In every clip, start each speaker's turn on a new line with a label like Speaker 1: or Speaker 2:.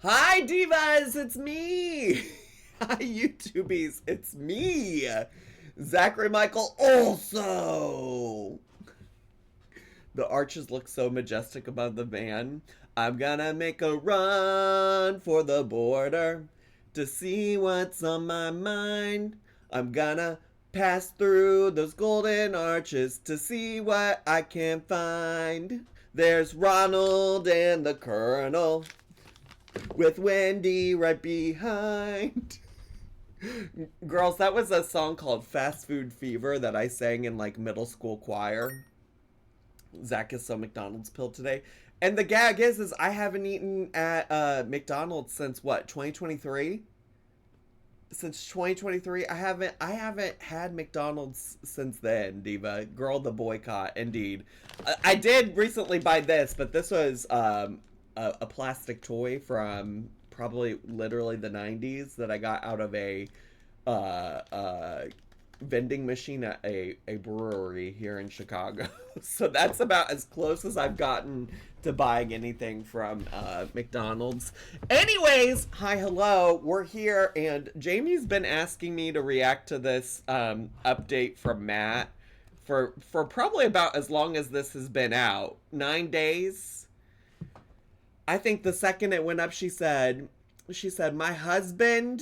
Speaker 1: Hi, divas! It's me! Hi, YouTubies! It's me! Zachary Michael also! The arches look so majestic above the van. I'm gonna make a run for the border to see what's on my mind. I'm gonna pass through those golden arches to see what I can find. There's Ronald and the Colonel with Wendy right behind. Girls, that was a song called Fast Food Fever that I sang in like middle school choir. Zach is so McDonald's pill today. And the gag is I haven't eaten at McDonald's since what, 2023? Since 2023, I haven't had McDonald's since then, Diva. Girl, the boycott, indeed. I did recently buy this, but this was a plastic toy from probably literally the 90s that I got out of a uh, uh, vending machine at a brewery here in Chicago. So that's about as close as I've gotten to buying anything from McDonald's. Anyways, hi, hello. We're here, and Jamie's been asking me to react to this update from Matt for probably about as long as this has been out. 9 days. I think the second it went up, she said, my husband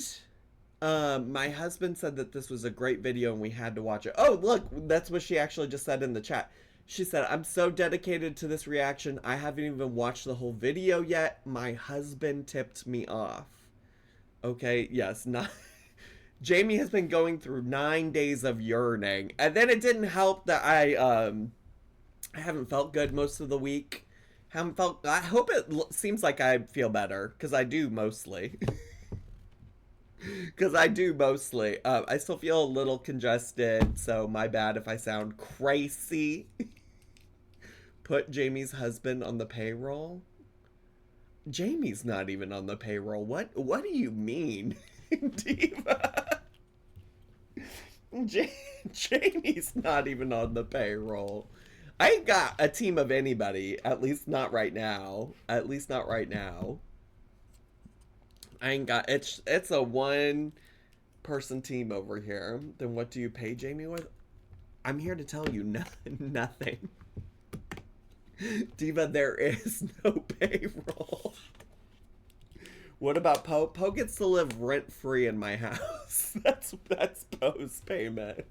Speaker 1: said that this was a great video and we had to watch it. Oh, look, that's what she actually just said in the chat. She said, I'm so dedicated to this reaction. I haven't even watched the whole video yet. My husband tipped me off. Okay, yes, not. Jamie has been going through 9 days of yearning. And then it didn't help that I haven't felt good most of the week. Haven't felt. I hope it seems like I feel better, because I do mostly. Because I do mostly. I still feel a little congested, so my bad if I sound crazy. Put Jamie's husband on the payroll? Jamie's not even on the payroll. What do you mean, Diva? Jamie's not even on the payroll. I ain't got a team of anybody, at least not right now. At least not right now. I ain't got it's a one person team over here. Then what do you pay Jamie with? I'm here to tell you nothing. Diva, there is no payroll. What about Poe? Poe gets to live rent free in my house. That's Poe's payment.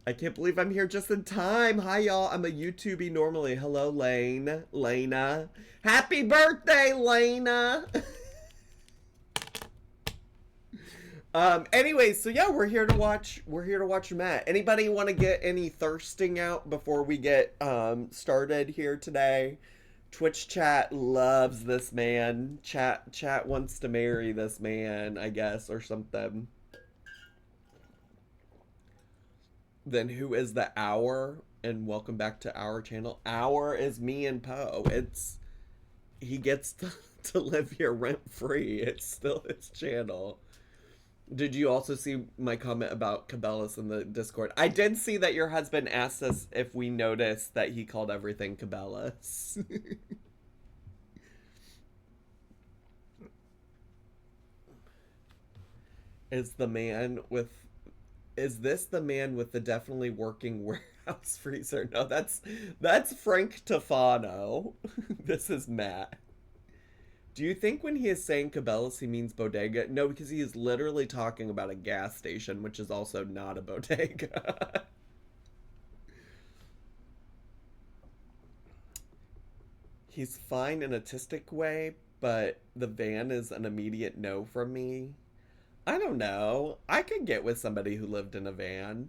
Speaker 1: I can't believe I'm here just in time. Hi, y'all. I'm a YouTubey normally. Hello, Lena. Happy birthday, Lena. Anyway, so yeah, we're here to watch Matt. Anybody want to get any thirsting out before we get started here today? Twitch chat loves this man. Chat wants to marry this man, I guess, or something. Then who is the Hour? And welcome back to our channel. Hour is me and Poe. He gets to live here rent free. It's still his channel. Did you also see my comment about Cabela's in the Discord? I did see that your husband asked us if we noticed that he called everything Cabela's. is the man with is this the man with the definitely working warehouse freezer? No, that's Frank Tofano. This is Matt. Do you think when he is saying Cabela's he means bodega? No, because he is literally talking about a gas station, which is also not a bodega. He's fine in a autistic way, but the van is an immediate no from me. I don't know. I could get with somebody who lived in a van.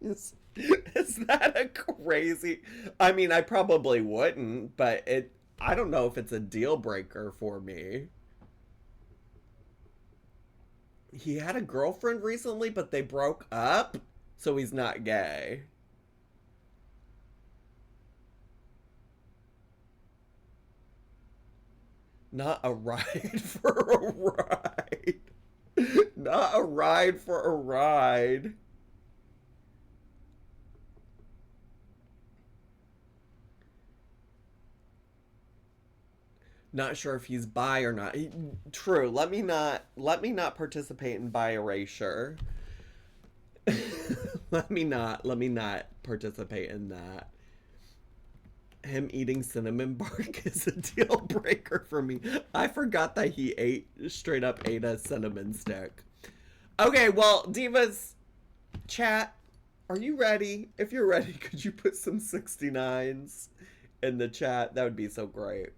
Speaker 1: Is that a crazy? I mean, I probably wouldn't, but I don't know if it's a deal breaker for me. He had a girlfriend recently, but they broke up, so he's not gay. Not a ride for a ride. Not a ride for a ride. Not sure if he's bi or not. True. Let me not participate in bi erasure. let me not participate in that. Him eating cinnamon bark is a deal breaker for me. I forgot that he straight up ate a cinnamon stick. Okay, well, divas, chat, are you ready? If you're ready, could you put some 69s in the chat? That would be so great.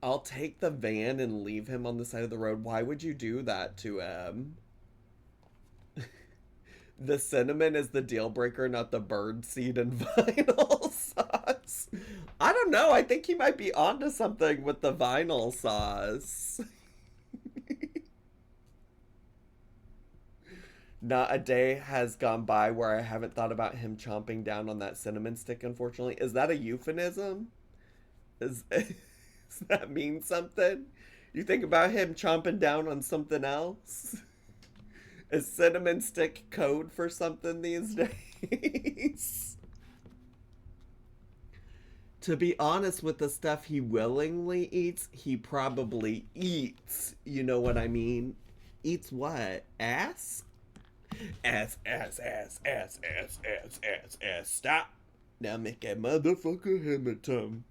Speaker 1: I'll take the van and leave him on the side of the road. Why would you do that to him? The cinnamon is the deal breaker, not the birdseed and vinyl sauce. I don't know. I think he might be onto something with the vinyl sauce. Not a day has gone by where I haven't thought about him chomping down on that cinnamon stick, unfortunately. Is that a euphemism? Does that mean something? You think about him chomping down on something else? Is cinnamon stick code for something these days? To be honest, with the stuff he willingly eats, he probably eats. You know what I mean? Eats what? Ass? Ass. Stop. Now make a motherfucker hammer tongue.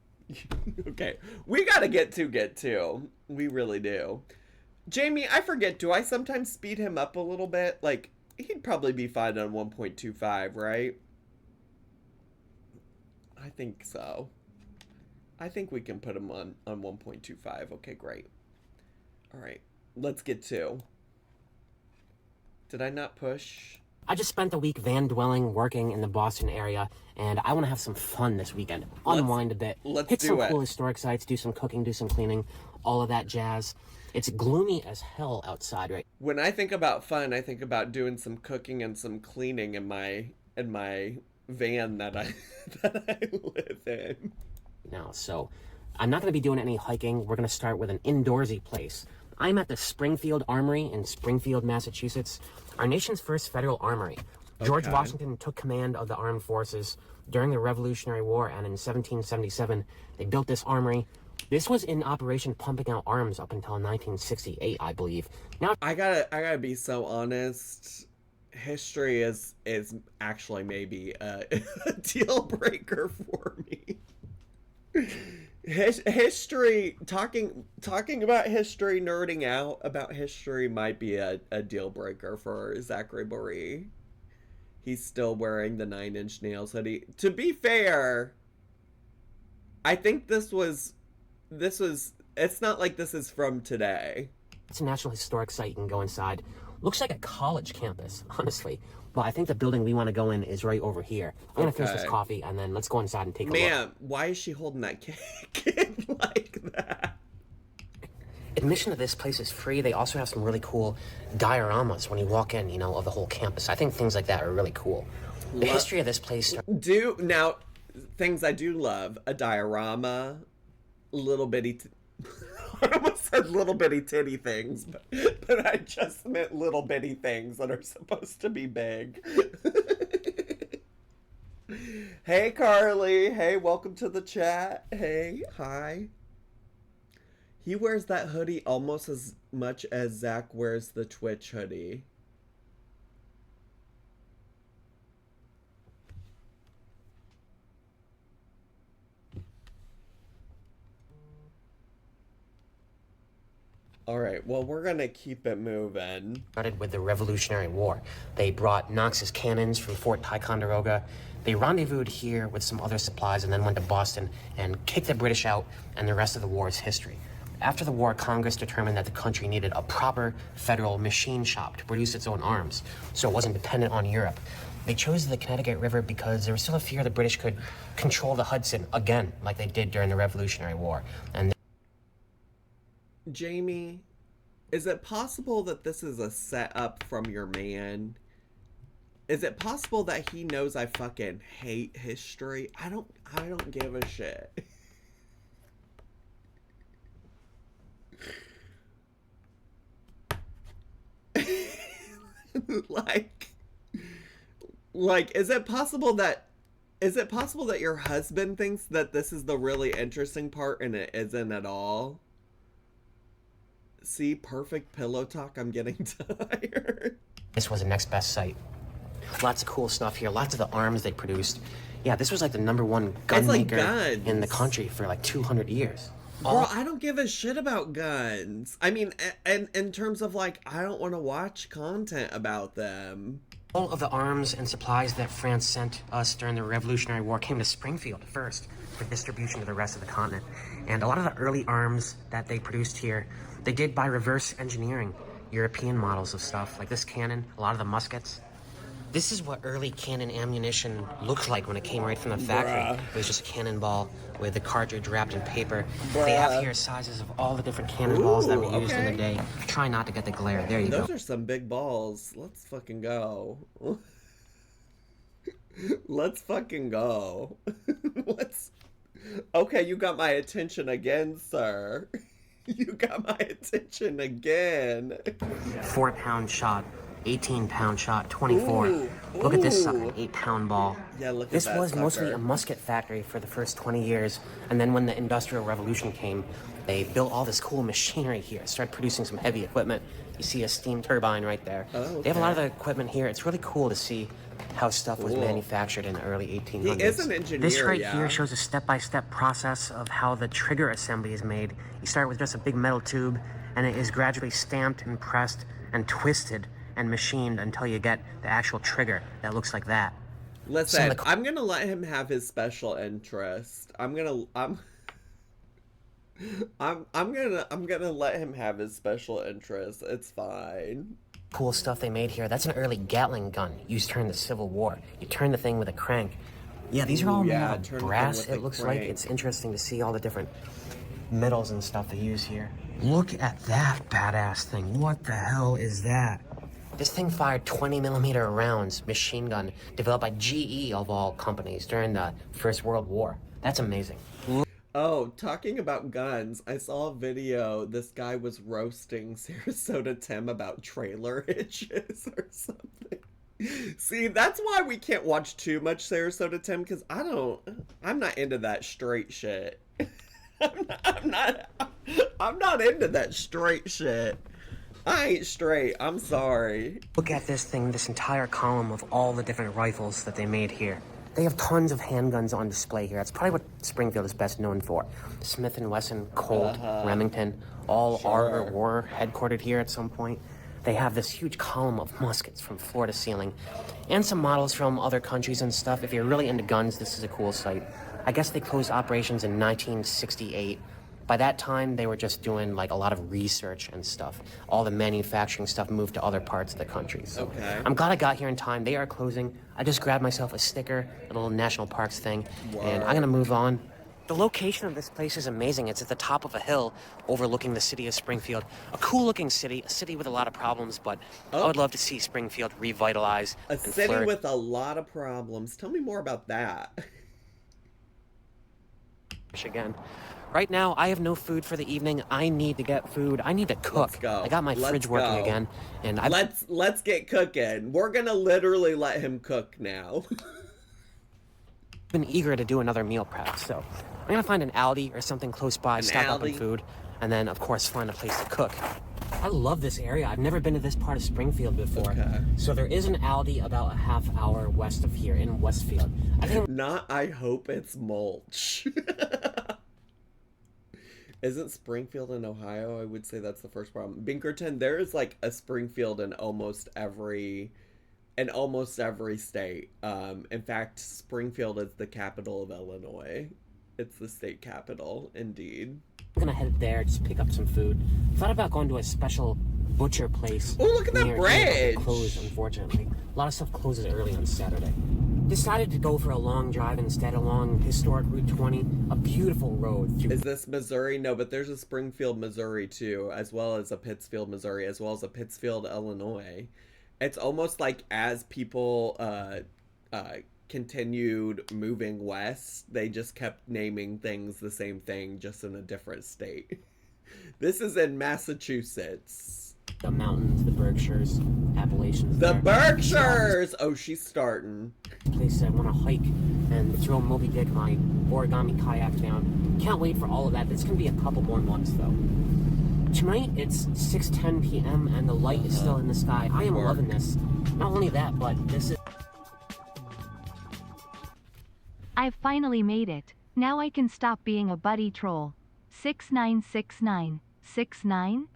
Speaker 1: Okay, we gotta get to. We really do. Jamie, I forget, do I sometimes speed him up a little bit? Like, he'd probably be fine on 1.25, right? I think so. I think we can put him on 1.25. Okay, great. All right, let's get to. Did I not push?
Speaker 2: I just spent a week van dwelling, working in the Boston area, and I want to have some fun this weekend. Unwind a bit. Hit some cool historic sites, do some cooking, do some cleaning, all of that jazz. It's gloomy as hell outside, right?
Speaker 1: When I think about fun, I think about doing some cooking and some cleaning in my van that I live in.
Speaker 2: Now, so I'm not going to be doing any hiking. We're going to start with an indoorsy place. I'm at the Springfield Armory in Springfield, Massachusetts, our nation's first federal armory. George Washington took command of the armed forces during the Revolutionary War, and in 1777, they built this armory. This was in operation pumping out arms up until 1968, I believe. Now,
Speaker 1: I gotta be so honest. History is actually maybe a deal breaker for me. History, talking about history, nerding out about history might be a deal breaker for Zachary Marie. He's still wearing the 9-inch nails hoodie. To be fair, I think this was, it's not like this is from today.
Speaker 2: It's a National Historic Site. You can go inside. Looks like a college campus, honestly. But I think the building we want to go in is right over here. I'm going to finish this coffee, and then let's go inside and take a look.
Speaker 1: Man, why is she holding that kid like that?
Speaker 2: Admission to this place is free. They also have some really cool dioramas when you walk in, you know, of the whole campus. I think things like that are really cool. The history of this place...
Speaker 1: Now, things I do love, a diorama, little bitty... I almost said little bitty titty things, but I just meant little bitty things that are supposed to be big. Hey, Carly. Hey, welcome to the chat. Hey, hi. He wears that hoodie almost as much as Zach wears the Twitch hoodie. All right, well, we're going to keep it moving.
Speaker 2: Started with the Revolutionary War. They brought Knox's cannons from Fort Ticonderoga. They rendezvoused here with some other supplies and then went to Boston and kicked the British out, and the rest of the war is history. After the war, Congress determined that the country needed a proper federal machine shop to produce its own arms, so it wasn't dependent on Europe. They chose the Connecticut River because there was still a fear the British could control the Hudson again, like they did during the Revolutionary War. And
Speaker 1: Jamie, is it possible that this is a setup from your man? Is it possible that he knows I fucking hate history? I don't give a shit. like, is it possible that Is it possible that your husband thinks that this is the really interesting part and it isn't at all? See, perfect pillow talk. I'm getting tired.
Speaker 2: This was the next best site. Lots of cool stuff here. Lots of the arms they produced. Yeah, this was like the #1 gun
Speaker 1: It's like
Speaker 2: maker
Speaker 1: guns.
Speaker 2: in the country for like 200 years.
Speaker 1: Bro, I don't give a shit about guns. I mean, and in terms of like, I don't want to watch content about them.
Speaker 2: All of the arms and supplies that France sent us during the Revolutionary War came to Springfield first for distribution to the rest of the continent. And a lot of the early arms that they produced here, they did by reverse engineering European models of stuff, like this cannon, a lot of the muskets. This is what early cannon ammunition looked like when it came right from the factory.
Speaker 1: Bruh.
Speaker 2: It was just a cannonball with the cartridge wrapped in paper.
Speaker 1: Bruh.
Speaker 2: They have here sizes of all the different cannonballs that we
Speaker 1: Ooh,
Speaker 2: used in
Speaker 1: okay.
Speaker 2: the day. Try not to get the glare. There you go.
Speaker 1: Those are some big balls. Let's fucking go. Let's fucking go. Let's. Okay, you got my attention again, sir. You got my attention again.
Speaker 2: 4-pound shot, 18-pound shot, 24.
Speaker 1: Ooh,
Speaker 2: Look at this sucker,
Speaker 1: ooh.
Speaker 2: 8-pound ball.
Speaker 1: Yeah, look at
Speaker 2: This
Speaker 1: that
Speaker 2: was mostly
Speaker 1: sucker.
Speaker 2: a musket factory for the first 20 years, and then when the Industrial Revolution came, they built all this cool machinery here, started producing some heavy equipment. You see a steam turbine right there.
Speaker 1: Oh,
Speaker 2: They have a lot of
Speaker 1: okay.
Speaker 2: the equipment here. It's really cool to see how stuff was
Speaker 1: Cool.
Speaker 2: manufactured in the early 1800s.
Speaker 1: He is an engineer,
Speaker 2: This right
Speaker 1: yeah.
Speaker 2: here shows a step-by-step process of how the trigger assembly is made. You start with just a big metal tube, and it is gradually stamped and pressed and twisted and machined until you get the actual trigger that looks like that.
Speaker 1: Listen,
Speaker 2: Some of the-
Speaker 1: I'm gonna let him have his special interest. I'm gonna let him have his special interest. It's fine.
Speaker 2: Cool stuff they made here. That's an early Gatling gun used during the Civil War. You turn the thing with a crank. Yeah, these are all made
Speaker 1: yeah,
Speaker 2: out
Speaker 1: turn
Speaker 2: of
Speaker 1: the thing
Speaker 2: brass,
Speaker 1: with
Speaker 2: it
Speaker 1: a
Speaker 2: looks like.
Speaker 1: crank.
Speaker 2: It's interesting to see all the different metals and stuff they use here. Look at that badass thing. What the hell is that? This thing fired 20mm rounds, machine gun, developed by GE of all companies during the First World War. That's amazing.
Speaker 1: Oh, talking about guns, I saw a video. This guy was roasting Sarasota Tim about trailer hitches or something. See, that's why we can't watch too much Sarasota Tim, because I'm not into that straight shit. I'm not into that straight shit. I ain't straight. I'm sorry.
Speaker 2: Look at this thing, this entire column of all the different rifles that they made here. They have tons of handguns on display here. That's probably what Springfield is best known for. Smith & Wesson, Colt, Remington, all
Speaker 1: Sure.
Speaker 2: were headquartered here at some point. They have this huge column of muskets from floor to ceiling, and some models from other countries and stuff. If you're really into guns, this is a cool site. I guess they closed operations in 1968. By that time, they were just doing like a lot of research and stuff. All the manufacturing stuff moved to other parts of the country. So
Speaker 1: Okay.
Speaker 2: I'm glad I got here in time. They are closing. I just grabbed myself a sticker, a little national parks thing, and I'm gonna move on. The location of this place is amazing. It's at the top of a hill overlooking the city of Springfield. A cool looking city, a city with a lot of problems, but I would love to see Springfield revitalize
Speaker 1: A
Speaker 2: and
Speaker 1: city
Speaker 2: flourish.
Speaker 1: with a lot of problems. Tell me more about that.
Speaker 2: Again. Right now, I have no food for the evening. I need to get food. I need to cook.
Speaker 1: Let's go.
Speaker 2: I got my
Speaker 1: Let's
Speaker 2: fridge working
Speaker 1: go.
Speaker 2: again, and I've
Speaker 1: Let's get cooking. We're gonna literally let him cook now.
Speaker 2: been eager to do another meal prep. So I'm gonna find an Aldi or something close by, stock up on
Speaker 1: Aldi?
Speaker 2: food, and then of course find a place to cook. I love this area. I've never been to this part of Springfield before.
Speaker 1: Okay.
Speaker 2: So there is an Aldi about a half hour west of here in Westfield. I think
Speaker 1: I hope it's mulch. Isn't Springfield in Ohio? I would say that's the first problem. Binkerton, there is like a Springfield in almost every state. In fact, Springfield is the capital of Illinois. It's the state capital, indeed.
Speaker 2: I'm gonna head there, just pick up some food. Thought about going to a special butcher place.
Speaker 1: Oh, look at that
Speaker 2: near here, but
Speaker 1: bridge!
Speaker 2: it closed, unfortunately. A lot of stuff closes early on Saturday. Decided to go for a long drive instead along historic Route 20, a beautiful road through
Speaker 1: Is this Missouri? No, but there's a Springfield, Missouri too, as well as a Pittsfield, Missouri, as well as a Pittsfield, Illinois. It's almost like as people continued moving west, they just kept naming things the same thing, just in a different state. This is in Massachusetts.
Speaker 2: The mountains, the Berkshires, Appalachians.
Speaker 1: The
Speaker 2: there.
Speaker 1: Berkshires! Oh, she's starting.
Speaker 2: Place I want to hike and throw Moby Dick, my origami kayak down. Can't wait for all of that. It's going to be a couple more months, though. Tonight, it's 6:10 p.m. and the light is still in the sky. I am loving this. Not only that, but this is...
Speaker 3: I've finally made it. Now I can stop being a buddy troll. 696969.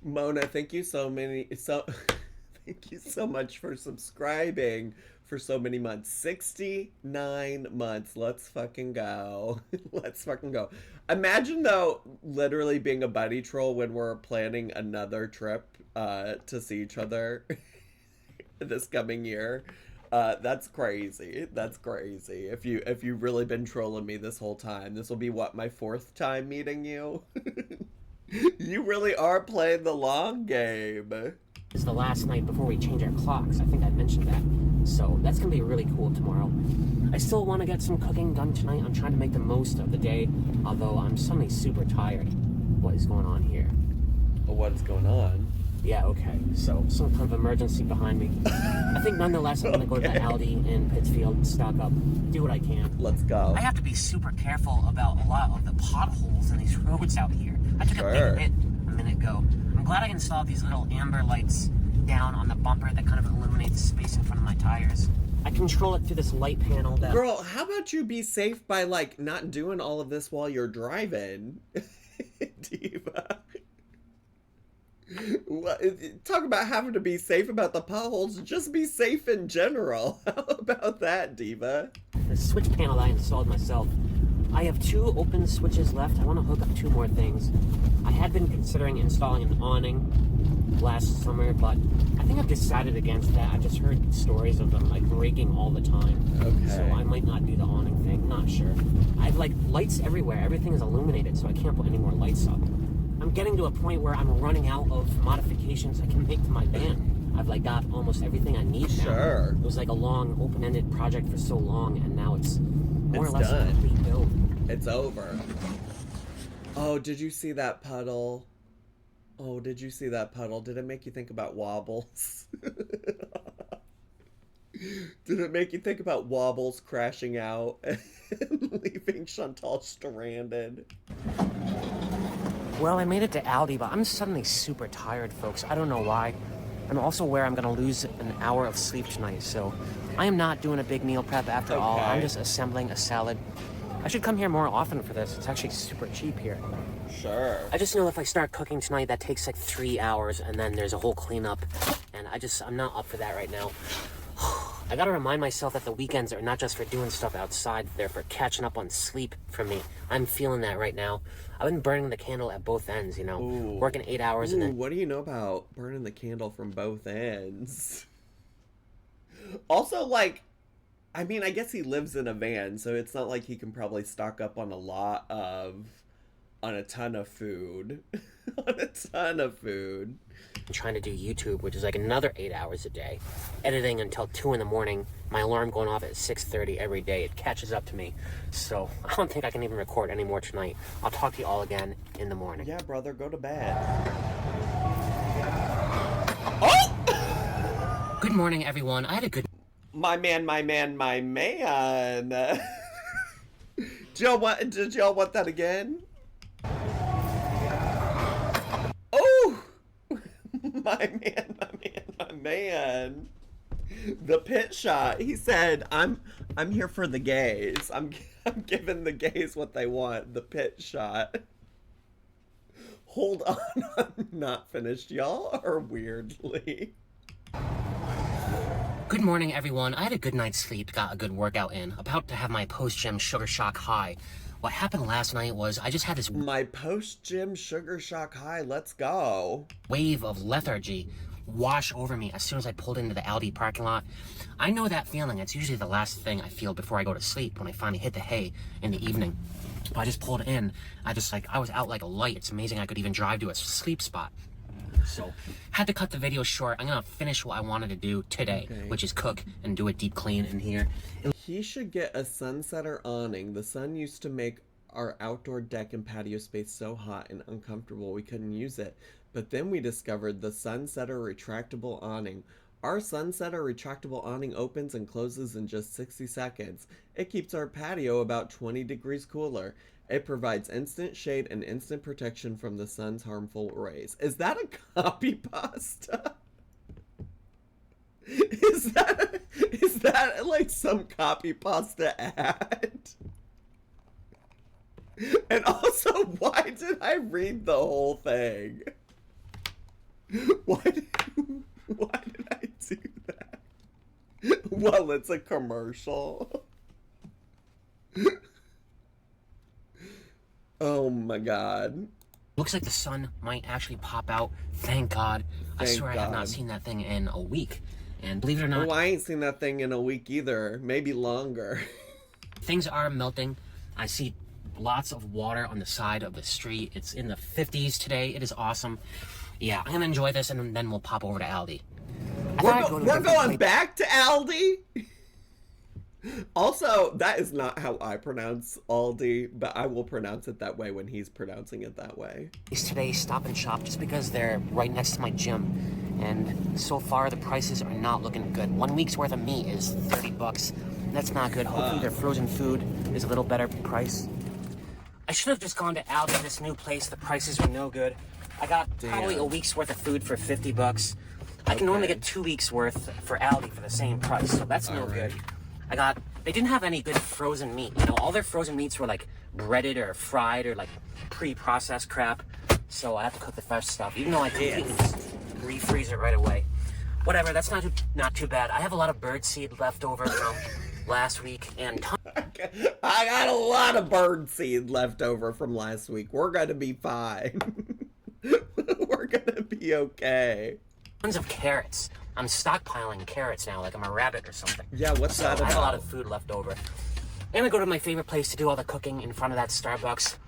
Speaker 1: Mona, thank you thank you so much for subscribing for so many months. 69 months. Let's fucking go. Let's fucking go. Imagine, though, literally being a buddy troll when we're planning another trip to see each other this coming year. That's crazy. That's crazy. If you've really been trolling me this whole time, this will be what, my 4th time meeting you? You really are playing the long game.
Speaker 2: It's the last night before we change our clocks. I think I mentioned that. So that's going to be really cool tomorrow. I still want to get some cooking done tonight. I'm trying to make the most of the day, although I'm suddenly super tired. What is going on here?
Speaker 1: What is going on?
Speaker 2: Yeah, okay. So, some kind of emergency behind me. I think nonetheless I'm going to go to the Aldi in Pittsfield, stock up, do what I can.
Speaker 1: Let's go.
Speaker 2: I have to be super careful about a lot of the potholes in these roads out here. I took a big hit a minute ago. I'm glad I installed these little amber lights down on the bumper that kind of illuminate the space in front of my tires. I control it through this light panel that...
Speaker 1: Girl, how about you be safe by, like, not doing all of this while you're driving? Diva. Talk about having to be safe about the potholes. Just be safe in general. How about that, Diva?
Speaker 2: The switch panel that I installed myself. I have 2 open switches left. I want to hook up 2 more things. I had been considering installing an awning last summer, but I think I've decided against that. I've just heard stories of them, like, breaking all the time.
Speaker 1: Okay.
Speaker 2: So I might not do the awning thing. Not sure. I have, like, lights everywhere. Everything is illuminated, so I can't put any more lights up. I'm getting to a point where I'm running out of modifications I can make to my van. I've, like, got almost everything I need now.
Speaker 1: Sure.
Speaker 2: It was, like, a long, open-ended project for so long, and now it's more or less
Speaker 1: done.
Speaker 2: a complete build.
Speaker 1: It's over. Oh, did you see that puddle? Oh, did you see that puddle? Did it make you think about wobbles? Did it make you think about wobbles crashing out and leaving Chantal stranded?
Speaker 2: Well, I made it to Aldi, but I'm suddenly super tired, folks. I don't know why. I'm also aware I'm going to lose an hour of sleep tonight, so I am not doing a big meal prep after all. I'm just assembling a salad. I should come here more often for this. It's actually super cheap here.
Speaker 1: Sure.
Speaker 2: I just know if I start cooking tonight, that takes like 3 hours, and then there's a whole cleanup, and I'm not up for that right now. I gotta remind myself that the weekends are not just for doing stuff outside, they're for catching up on sleep for me. I'm feeling that right now. I've been burning the candle at both ends, you know, working 8 hours and then...
Speaker 1: What do you know about burning the candle from both ends? Also, like, I mean, I guess he lives in a van, so it's not like he can probably stock up on a ton of food. On a ton of food.
Speaker 2: I'm trying to do YouTube, which is like another 8 hours a day. Editing until 2 in the morning. My alarm going off at 6:30 every day. It catches up to me. So I don't think I can even record anymore tonight. I'll talk to you all again in the morning.
Speaker 1: Yeah, brother, go to bed. Oh!
Speaker 2: Good morning, everyone. I had a good...
Speaker 1: My man. Did y'all want that again? Oh! My man. The pit shot. He said, I'm here for the gays. I'm giving the gays what they want. The pit shot. Hold on, I'm not finished. Y'all are weirdly.
Speaker 2: Good morning, everyone. I had a good night's sleep, got a good workout in. About to have my post-gym sugar shock high. What happened last night was I just had this...
Speaker 1: My post-gym sugar shock high, let's go.
Speaker 2: ...wave of lethargy wash over me as soon as I pulled into the Aldi parking lot. I know that feeling. It's usually the last thing I feel before I go to sleep when I finally hit the hay in the evening. I just pulled in. I was out like a light. It's amazing I could even drive to a sleep spot. So, had to cut the video short. I'm gonna finish what I wanted to do today, which is cook and do a deep clean in here.
Speaker 1: He should get a sunsetter awning. The sun used to make our outdoor deck and patio space so hot and uncomfortable we couldn't use it. But then we discovered the Sunsetter retractable awning. Our Sunsetter retractable awning opens and closes in just 60 seconds. It keeps our patio about 20 degrees cooler. It provides instant shade and instant protection from the sun's harmful rays. Is that a copy pasta? Is that like some copy pasta ad? And also, why did I read the whole thing? Why did I do that? Well, it's a commercial. Oh my god.
Speaker 2: Looks like the sun might actually pop out. Thank God. I swear I have not seen that thing in a week. And believe it or not...
Speaker 1: Oh, I ain't seen that thing in a week either. Maybe longer.
Speaker 2: Things are melting. I see lots of water on the side of the street. It's in the 50s today. It is awesome. Yeah, I'm gonna enjoy this and then we'll pop over to Aldi.
Speaker 1: We're going back to Aldi? Also, that is not how I pronounce Aldi, but I will pronounce it that way when he's pronouncing it that way.
Speaker 2: Today, Stop and Shop, just because they're right next to my gym. And so far, the prices are not looking good. 1 week's worth of meat is 30 bucks. That's not good. Hopefully their frozen food is a little better price. I should have just gone to Aldi, this new place. The prices are no good. I got probably a week's worth of food for 50 bucks. I can normally get 2 weeks worth for Aldi for the same price, so that's no good. They didn't have any good frozen meat. You know, all their frozen meats were like breaded or fried or like pre-processed crap. So I have to cook the fresh stuff, even though I completely just refreeze it right away. Whatever, that's not too bad. I have a lot of birdseed left over from last week, and
Speaker 1: I got a lot of birdseed left over from last week. We're gonna be fine. We're gonna be okay.
Speaker 2: Tons of carrots. I'm stockpiling carrots now, like I'm a rabbit or something.
Speaker 1: Yeah, what's that about?
Speaker 2: I have a lot of food left over. I'm gonna go to my favorite place to do all the cooking in front of that Starbucks.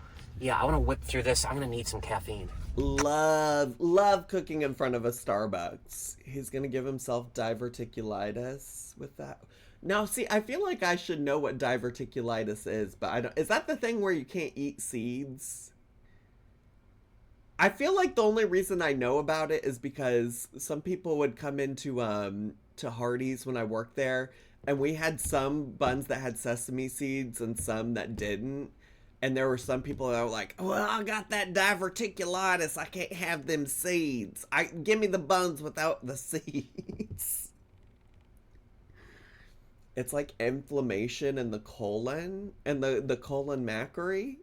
Speaker 2: Yeah, I wanna whip through this. I'm gonna need some caffeine.
Speaker 1: Love cooking in front of a Starbucks. He's gonna give himself diverticulitis with that. Now, see, I feel like I should know what diverticulitis is, but I don't. Is that the thing where you can't eat seeds? I feel like the only reason I know about it is because some people would come into to Hardee's when I worked there, and we had some buns that had sesame seeds and some that didn't. And there were some people that were like, "Well, I got that diverticulitis. I can't have them seeds. Give me the buns without the seeds." It's like inflammation in the colon and the colon macree.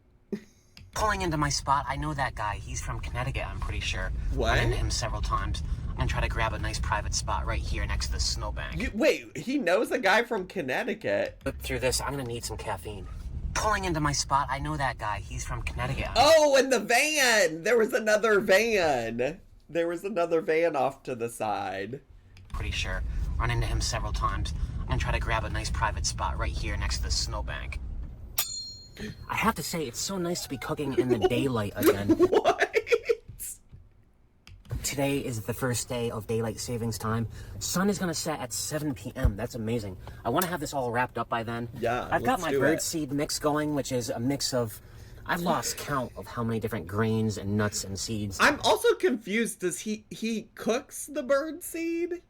Speaker 2: Pulling into my spot, I know that guy. He's from Connecticut, I'm pretty sure.
Speaker 1: What?
Speaker 2: I've been to him several times. I'm gonna try to grab a nice private spot right here next to the snowbank.
Speaker 1: Wait, he knows a guy from Connecticut?
Speaker 2: Whip through this, I'm gonna need some caffeine. Pulling into my spot, I know that guy. He's from Connecticut.
Speaker 1: Oh, and the van! There was another van. There was another van off to the side.
Speaker 2: Pretty sure. Run into him several times. I'm gonna try to grab a nice private spot right here next to the snowbank. I have to say, it's so nice to be cooking in the daylight again.
Speaker 1: What?
Speaker 2: Today is the first day of daylight savings time. Sun is gonna set at 7 p.m. That's amazing. I want to have this all wrapped up by then.
Speaker 1: Yeah,
Speaker 2: I've got my
Speaker 1: bird
Speaker 2: birdseed mix going, which is a mix of... I've lost count of how many different grains and nuts and seeds.
Speaker 1: I'm also confused. Does he cooks the birdseed?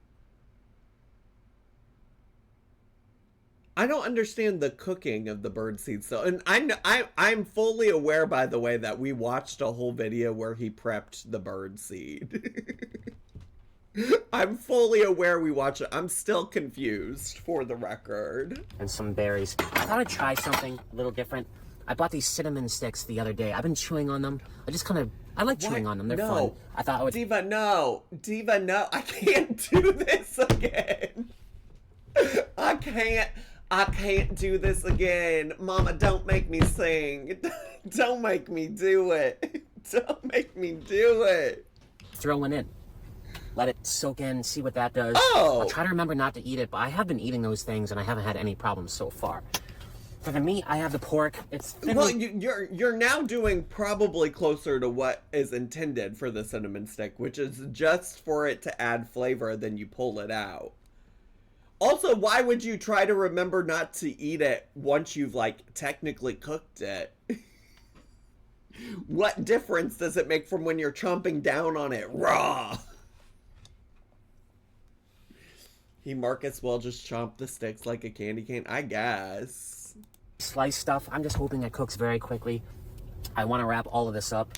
Speaker 1: I don't understand the cooking of the birdseed. So, and I'm fully aware, by the way, that we watched a whole video where he prepped the birdseed. I'm fully aware we watched it. I'm still confused, for the record.
Speaker 2: And some berries. I thought I'd try something a little different. I bought these cinnamon sticks the other day. I've been chewing on them. I like chewing on them. They're fun. I thought I would...
Speaker 1: Diva, no. Diva, no. I can't do this again. I can't do this again. Mama, don't make me sing. Don't make me do it. Don't make me do it.
Speaker 2: Throw one in. Let it soak in, see what that does.
Speaker 1: Oh!
Speaker 2: I'll try to remember not to eat it, but I have been eating those things and I haven't had any problems so far. For the meat, I have the pork. It's
Speaker 1: well, you're now doing probably closer to what is intended for the cinnamon stick, which is just for it to add flavor, then you pull it out. Also, why would you try to remember not to eat it once you've, like, technically cooked it? What difference does it make from when you're chomping down on it raw? He might as well just chomp the sticks like a candy cane, I guess.
Speaker 2: Slice stuff, I'm just hoping it cooks very quickly. I want to wrap all of this up.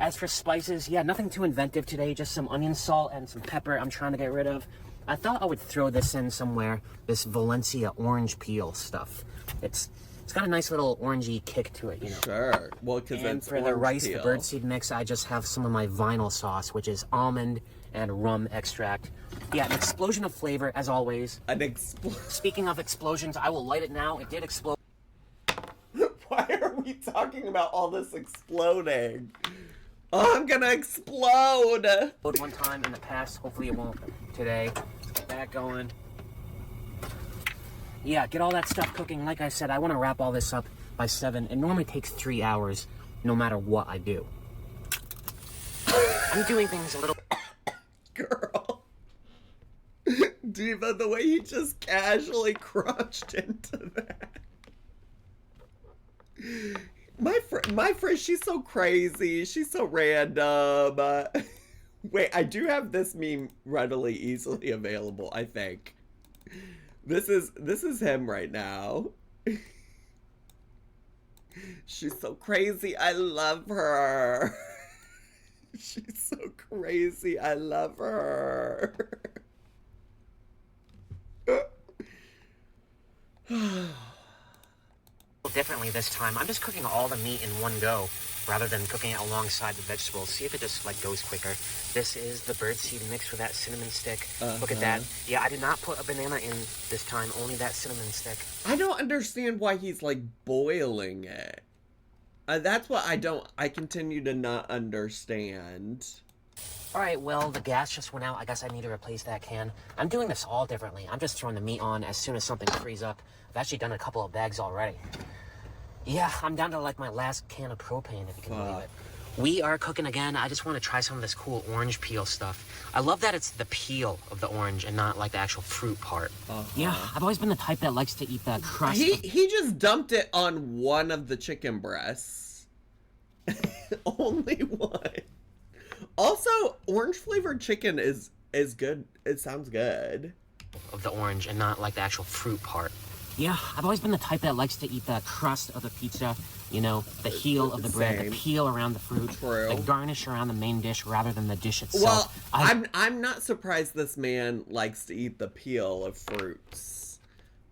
Speaker 2: As for spices, yeah, nothing too inventive today, just some onion salt and some pepper I'm trying to get rid of. I thought I would throw this in somewhere, this Valencia orange peel stuff. It's got a nice little orangey kick to it, you know.
Speaker 1: Sure. Well, because
Speaker 2: And for the rice, the birdseed mix, I just have some of my vinyl sauce, which is almond and rum extract. Yeah, an explosion of flavor, as always. Speaking of explosions, I will light it now. It did explode.
Speaker 1: Why are we talking about all this exploding? Oh, I'm gonna explode!
Speaker 2: One time in the past, hopefully it won't today. Get that going. Yeah, get all that stuff cooking. Like I said, I want to wrap all this up by 7. It normally takes 3 hours, no matter what I do. I'm doing things a little...
Speaker 1: Girl. Diva, the way he just casually crunched into that. My friend, she's so crazy. She's so random. Wait, I do have this meme readily, easily available, I think. This is him right now. She's so crazy. I love her. She's so crazy. I love her.
Speaker 2: Differently this time. I'm just cooking all the meat in one go rather than cooking it alongside the vegetables. See if it just like goes quicker. This is the birdseed mix for that cinnamon stick. Look at that. Yeah, I did not put a banana in this time, only that cinnamon stick.
Speaker 1: I don't understand why he's like boiling it. That's what I continue to not understand.
Speaker 2: Alright, well, the gas just went out. I guess I need to replace that can. I'm doing this all differently. I'm just throwing the meat on as soon as something frees up. I've actually done a couple of bags already. Yeah, I'm down to like my last can of propane, if you can believe it. We are cooking again. I just want to try some of this cool orange peel stuff. I love that it's the peel of the orange and not like the actual fruit part. Yeah, I've always been the type that likes to eat the crust.
Speaker 1: He just dumped it on one of the chicken breasts. Only one. Also, orange flavored chicken is good. It sounds good.
Speaker 2: Of the orange and not like the actual fruit part. Yeah, I've always been the type that likes to eat the crust of the pizza, you know, the heel of the bread, the peel around the fruit, the garnish around the main dish rather than the dish itself.
Speaker 1: Well, I'm not surprised this man likes to eat the peel of fruits.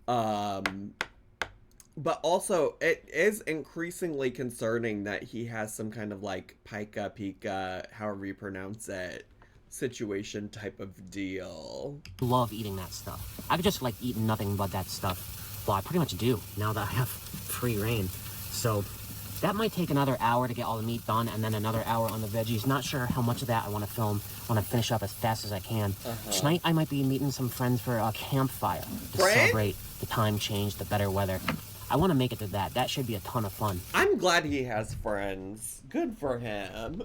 Speaker 1: But also, it is increasingly concerning that he has some kind of like pica, however you pronounce it, situation type of deal.
Speaker 2: Love eating that stuff. I could just like eat nothing but that stuff. Well, I pretty much do now that I have free reign. So that might take another hour to get all the meat done and then another hour on the veggies. Not sure how much of that I want to film. I want to finish up as fast as I can. Tonight I might be meeting some friends for a campfire to celebrate the time change, the better weather. I want to make it to that. That should be a ton of fun.
Speaker 1: I'm glad he has friends. Good for him.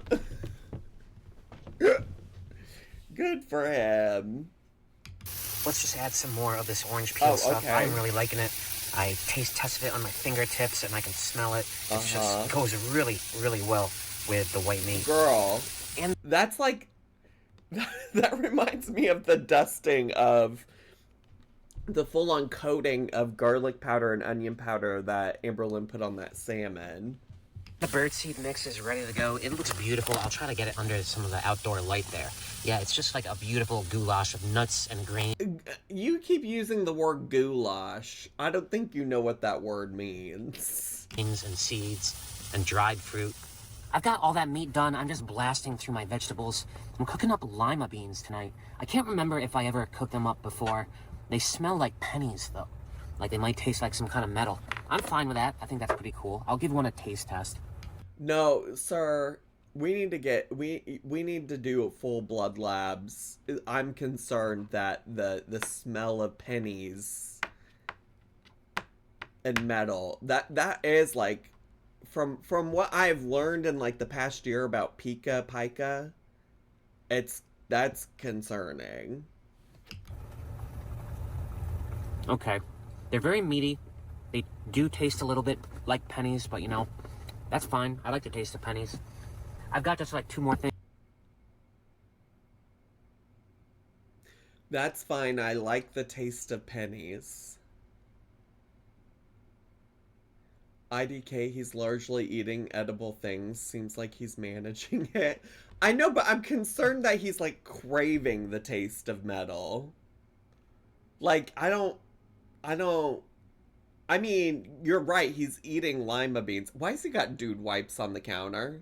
Speaker 1: Good for him.
Speaker 2: Let's just add some more of this orange peel stuff. I'm really liking it. I tested it on my fingertips and I can smell it. It goes really, really well with the white meat.
Speaker 1: Girl. And that's like, that reminds me of the dusting of the full-on coating of garlic powder and onion powder that Amberlynn put on that salmon.
Speaker 2: The birdseed mix is ready to go. It looks beautiful. I'll try to get it under some of the outdoor light there. Yeah, it's just like a beautiful goulash of nuts and grains.
Speaker 1: You keep using the word goulash. I don't think you know what that word means.
Speaker 2: And seeds and dried fruit. I've got all that meat done. I'm just blasting through my vegetables. I'm cooking up lima beans tonight. I can't remember if I ever cooked them up before. They smell like pennies, though. Like they might taste like some kind of metal. I'm fine with that. I think that's pretty cool. I'll give one a taste test.
Speaker 1: No, sir. We need to get we need to do full blood labs. I'm concerned that the smell of pennies and metal that is like from what I've learned in like the past year about pica, that's concerning.
Speaker 2: Okay. They're very meaty. They do taste a little bit like pennies, but you know, That's fine. I like the taste of pennies. I've got just like 2 more things.
Speaker 1: That's fine. I like the taste of pennies. IDK, he's largely eating edible things. Seems like he's managing it. I know, but I'm concerned that he's like craving the taste of metal. Like, I mean, you're right. He's eating lima beans. Why has he got dude wipes on the counter?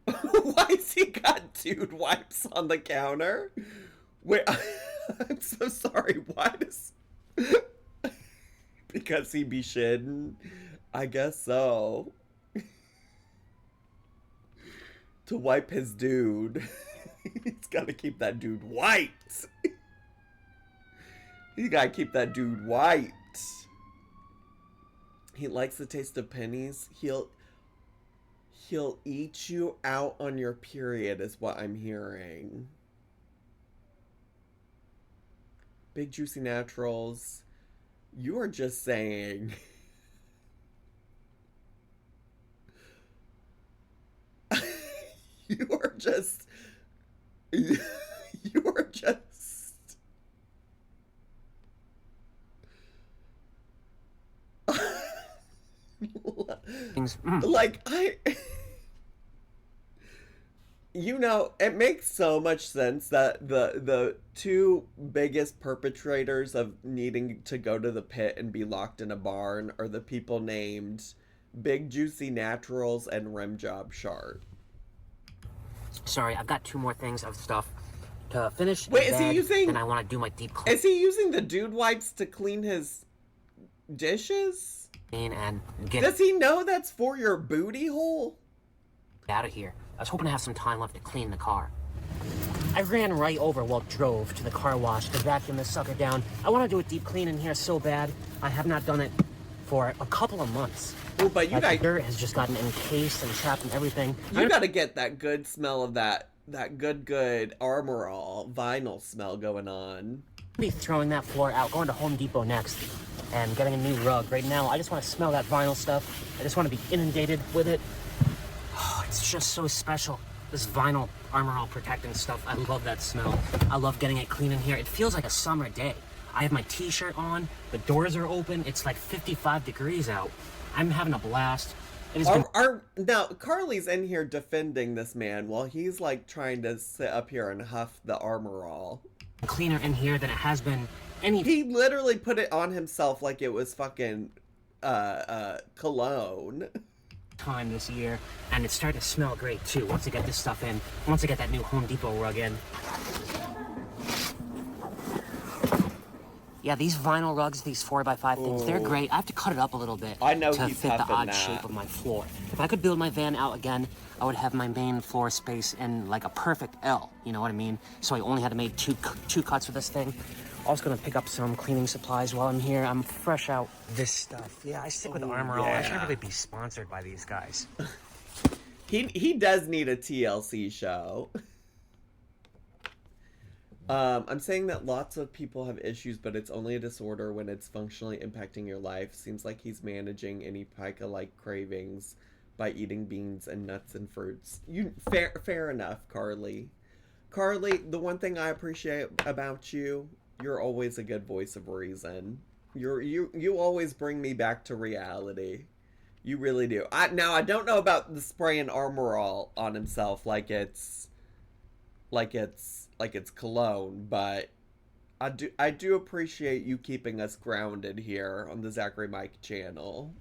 Speaker 1: Why has he got dude wipes on the counter? Wait, I'm so sorry. Why does... Because he be shitting? I guess so. To wipe his dude. He's gotta keep that dude white. You gotta keep that dude white. He likes the taste of pennies. He'll eat you out on your period is what I'm hearing. Big Juicy Naturals. You are just saying... You are just... Like, you know, it makes so much sense that the two biggest perpetrators of needing to go to the pit and be locked in a barn are the people named Big Juicy Naturals and Rimjob Shark.
Speaker 2: Sorry, I've got 2 more things of stuff to finish.
Speaker 1: Wait, is he using...
Speaker 2: And I want to do my deep clean.
Speaker 1: Is he using the dude wipes to clean his dishes?
Speaker 2: And get...
Speaker 1: Does he know that's for your booty hole?
Speaker 2: Out of here. I was hoping to have some time left to clean the car. I ran right over while drove to the car wash to vacuum this sucker down. I want to do a deep clean in here so bad. I have not done it for a couple of months.
Speaker 1: Oh, but you
Speaker 2: the dirt has just gotten encased and trapped and everything.
Speaker 1: You gotta get that good smell of that good Armory vinyl smell going on.
Speaker 2: I'll be throwing that floor out, going to Home Depot next, and getting a new rug. Right now, I just want to smell that vinyl stuff. I just want to be inundated with it. Oh, it's just so special. This vinyl Armory protecting stuff. I love that smell. I love getting it clean in here. It feels like a summer day. I have my t-shirt on. The doors are open. It's like 55 degrees out. I'm having a blast. It has been...
Speaker 1: Now, Carly's in here defending this man while he's like trying to sit up here and huff the Armory.
Speaker 2: Cleaner in here than it has been any...
Speaker 1: He literally put it on himself like it was fucking cologne.
Speaker 2: Time this year, and it's starting to smell great too once I get this stuff in. Once I get that new Home Depot rug in. Yeah, these vinyl rugs, these 4x5 things, they're great. I have to cut it up a little bit to fit the odd shape of my floor. If I could build my van out again, I would have my main floor space in like a perfect L, you know what I mean? So I only had to make two cuts with this thing. Also gonna pick up some cleaning supplies while I'm here. I'm fresh out this stuff. Yeah, I stick with Armory. Yeah. I should really be sponsored by these guys.
Speaker 1: He does need a TLC show. I'm saying that lots of people have issues, but it's only a disorder when it's functionally impacting your life. Seems like he's managing any pica-like cravings by eating beans and nuts and fruits. Fair enough, Carly. Carly, the one thing I appreciate about you, you're always a good voice of reason. You always bring me back to reality. You really do. Now I don't know about the spraying Armory on himself like it's cologne, but I do appreciate you keeping us grounded here on the Zachary Mike channel.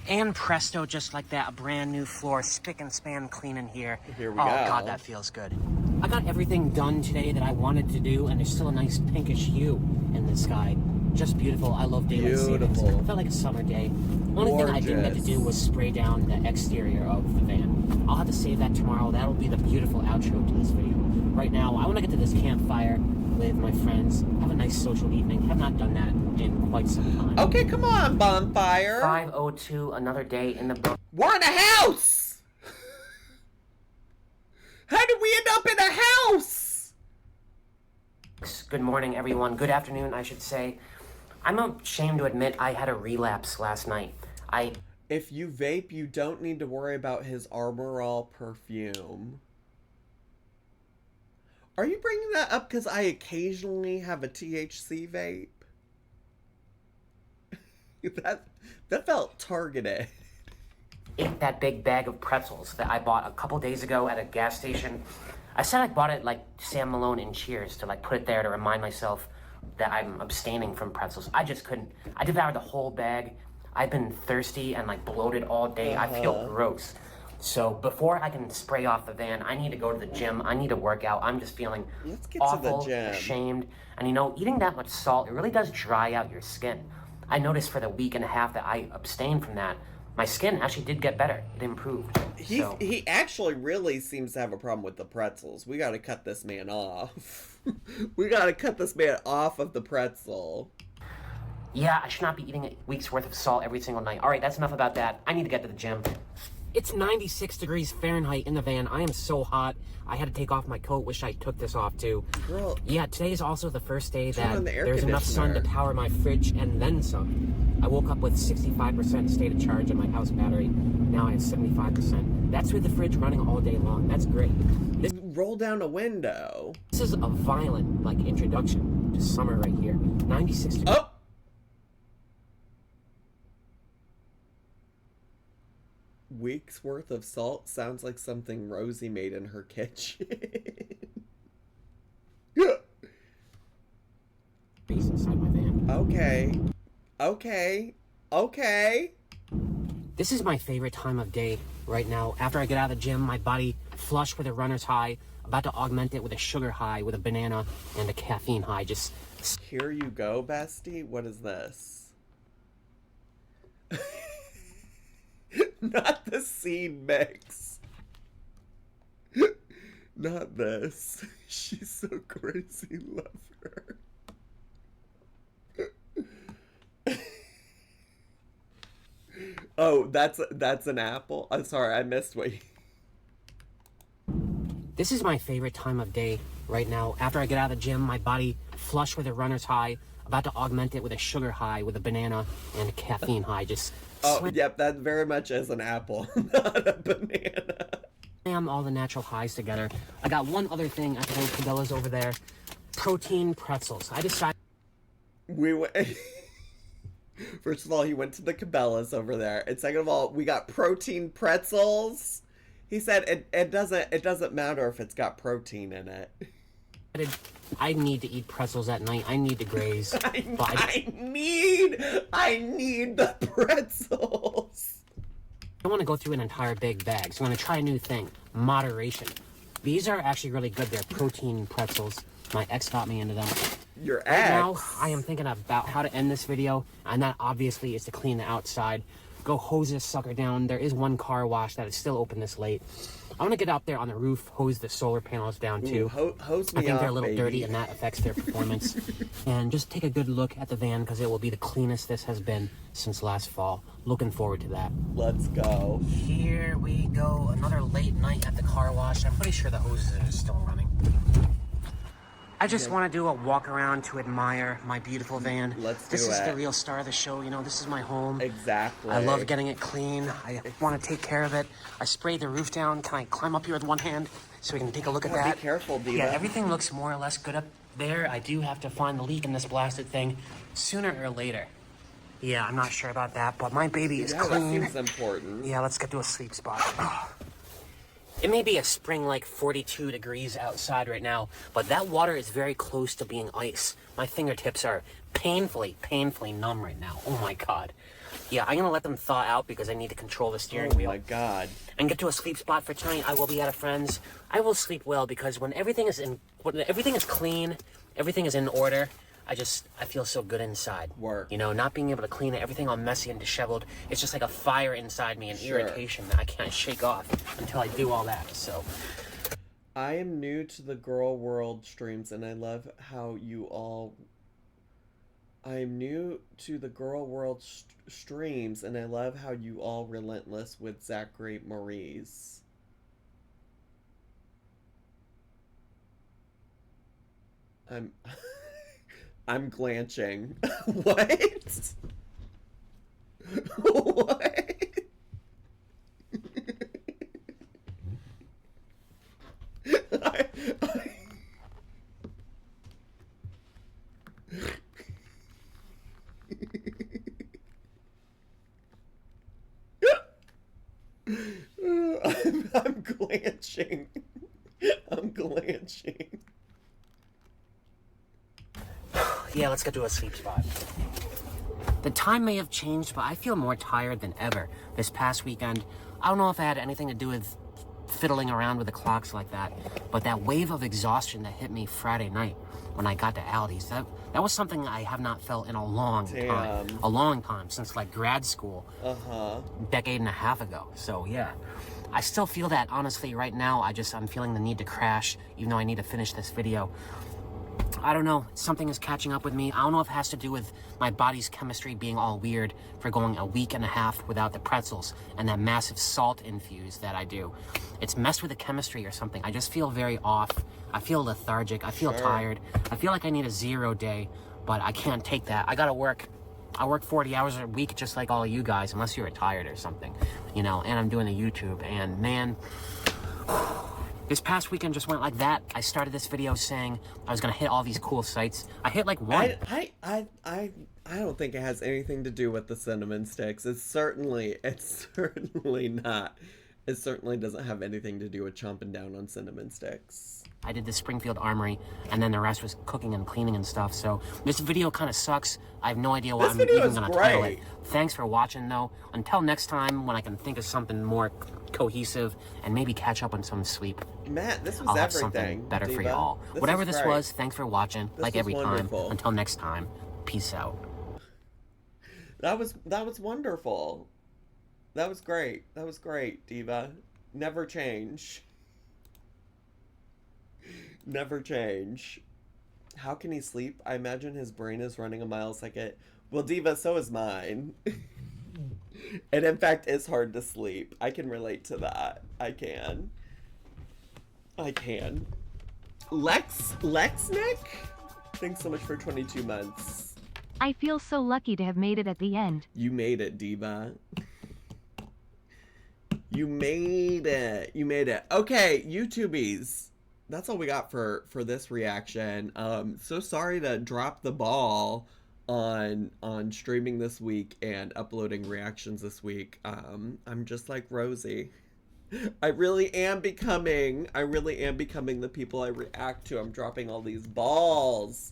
Speaker 2: And presto, just like that, a brand new floor, spick and span clean in here.
Speaker 1: Here we go.
Speaker 2: Oh God, that feels good. I got everything done today that I wanted to do, and there's still a nice pinkish hue in the sky. Just beautiful. I love daylight savings. It felt like a summer day. Only thing I didn't get to do was spray down the exterior of the van. I'll have to save that tomorrow. That'll be the beautiful outro to this video. Right now, I want to get to this campfire with my friends, have a nice social evening. Have not done that in quite some time.
Speaker 1: Okay, come on, bonfire.
Speaker 2: 5:02, another day in the book.
Speaker 1: We're in a house! How did we end up in a house?
Speaker 2: Good morning, everyone. Good afternoon, I should say. I'm ashamed to admit I had a relapse last night.
Speaker 1: If you vape, you don't need to worry about his Armory perfume. Are you bringing that up because I occasionally have a THC vape? that felt targeted.
Speaker 2: Ate that big bag of pretzels that I bought a couple days ago at a gas station. I said I bought it like Sam Malone in Cheers to like put it there to remind myself that I'm abstaining from pretzels. I just couldn't. I devoured the whole bag. I've been thirsty and like bloated all day. I feel gross. So before I can spray off the van, I need to go to the gym. I need to work out. I'm just feeling awful, ashamed. And you know, eating that much salt, it really does dry out your skin. I noticed for the week and a half that I abstained from that, my skin actually did get better. It improved.
Speaker 1: He actually really seems to have a problem with the pretzels. We got to cut this man off. We got to cut this man off of the pretzel.
Speaker 2: Yeah, I should not be eating a week's worth of salt every single night. All right, that's enough about that. I need to get to the gym. It's 96 degrees Fahrenheit in the van. I am so hot. I had to take off my coat. Wish I took this off too.
Speaker 1: Girl.
Speaker 2: Yeah, today is also the first day that there's enough sun to power my fridge and then some. I woke up with 65% state of charge on my house battery. Now I have 75%. That's with the fridge running all day long. That's great.
Speaker 1: Roll down a window.
Speaker 2: This is a violent, like, introduction to summer right here. 96 degrees.
Speaker 1: Oh! Week's worth of salt sounds like something Rosie made in her kitchen.
Speaker 2: Inside my van.
Speaker 1: Okay.
Speaker 2: This is my favorite time of day right now. After I get out of the gym, my body flush with a runner's high, about to augment it with a sugar high, with a banana and a caffeine high. Just
Speaker 1: here you go, bestie. What is this? Not the seed mix. Not this. She's so crazy. Love her. Oh, that's an apple? I'm sorry, I missed what you...
Speaker 2: This is my favorite time of day right now. After I get out of the gym, my body flush with a runner's high, about to augment it with a sugar high, with a banana and a caffeine high. Just
Speaker 1: yep, that very much is an apple, not a banana.
Speaker 2: Slam all the natural highs together. I got one other thing at the Cabela's over there. Protein pretzels. I decided...
Speaker 1: We went... First of all, he went to the Cabela's over there. And second of all, we got protein pretzels. He said it doesn't matter if it's got protein in it.
Speaker 2: I need to eat pretzels at night. I need to graze.
Speaker 1: I need the pretzels.
Speaker 2: I want to go through an entire big bag, so I'm going to try a new thing. Moderation. These are actually really good. They're protein pretzels. My ex got me into them.
Speaker 1: Your ex?
Speaker 2: Right now, I am thinking about how to end this video, and that obviously is to clean the outside. Go hose this sucker down. There is one car wash that is still open this late. I want to get out there on the roof, hose the solar panels down too.
Speaker 1: Hose me
Speaker 2: I think
Speaker 1: off,
Speaker 2: they're a little
Speaker 1: baby.
Speaker 2: dirty, and that affects their performance. And just take a good look at the van, because it will be the cleanest this has been since last fall. Looking forward to that.
Speaker 1: Let's go.
Speaker 2: Here we go. Another late night at the car wash. I'm pretty sure the hoses are still running. I just want to do a walk around to admire my beautiful van. This is the real star of the show. You know, this is my home.
Speaker 1: Exactly.
Speaker 2: I love getting it clean. I want to take care of it. I sprayed the roof down. Can I climb up here with one hand so we can take a look at that?
Speaker 1: Be careful, Diva.
Speaker 2: Yeah, everything looks more or less good up there. I do have to find the leak in this blasted thing sooner or later. Yeah, I'm not sure about that, but my baby is clean.
Speaker 1: That seems important.
Speaker 2: Yeah, let's get to a sleep spot. It may be a spring like 42 degrees outside right now, but that water is very close to being ice. My fingertips are painfully numb right now. Oh my god. Yeah, I'm gonna let them thaw out because I need to control the steering wheel.
Speaker 1: Oh my god.
Speaker 2: And get to a sleep spot for tonight. I will be at a friend's. I will sleep well because when everything is clean, everything is in order, I feel so good inside.
Speaker 1: Work.
Speaker 2: You know, not being able to clean it, everything all messy and disheveled. It's just like a fire inside me, an irritation that I can't shake off until I do all that, so.
Speaker 1: I am new to the girl world streams, and I love how you all... I am new to the girl world streams, and I love how you all relentless with Zachary Maurice. I'm glanching. What? What? I'm glanching. I'm glanching.
Speaker 2: Yeah, let's get to a sleep spot. The time may have changed, but I feel more tired than ever this past weekend. I don't know if it had anything to do with fiddling around with the clocks like that, but that wave of exhaustion that hit me Friday night when I got to Aldi's, that was something I have not felt in a long time. A long time, since like grad school. Decade and a half ago. So yeah, I still feel that honestly right now. I'm feeling the need to crash, even though I need to finish this video. I don't know, something is catching up with me. I don't know if it has to do with my body's chemistry being all weird for going a week and a half without the pretzels and that massive salt infuse that I do. It's messed with the chemistry or something. I just feel very off. I feel lethargic. I feel tired. I feel like I need a 0 day, but I can't take that. I gotta work. I work 40 hours a week just like all of you guys, unless you're retired or something, you know, and I'm doing the YouTube, and man, this past weekend just went like that. I started this video saying I was gonna hit all these cool sites. I hit like one.
Speaker 1: I don't think it has anything to do with the cinnamon sticks. It's certainly not. It certainly doesn't have anything to do with chomping down on cinnamon sticks.
Speaker 2: I did the Springfield Armory, and then the rest was cooking and cleaning and stuff. So this video kind of sucks. I have no idea what I'm even gonna title it. Thanks for watching, though. Until next time, when I can think of something more cohesive and maybe catch up on some sleep.
Speaker 1: Matt, this was
Speaker 2: I'll have
Speaker 1: everything.
Speaker 2: Something better
Speaker 1: Diva.
Speaker 2: for y'all. Whatever this was, thanks for watching.
Speaker 1: This
Speaker 2: like every
Speaker 1: wonderful.
Speaker 2: time. Until next time, peace out.
Speaker 1: That was wonderful. That was great. That was great, Diva. Never change. Never change. How can he sleep? I imagine his brain is running a mile a second. Well, Diva, so is mine. And in fact, it's hard to sleep. I can relate to that. I can. Nick? Thanks so much for 22 months.
Speaker 3: I feel so lucky to have made it at the end.
Speaker 1: You made it, Diva. You made it. You made it. Okay, YouTubies. That's all we got for this reaction. So sorry to drop the ball on streaming this week and uploading reactions this week. I'm just like Rosie. I really am becoming the people I react to. I'm dropping all these balls.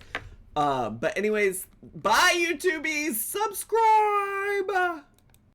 Speaker 1: But anyways, bye YouTubies. Subscribe.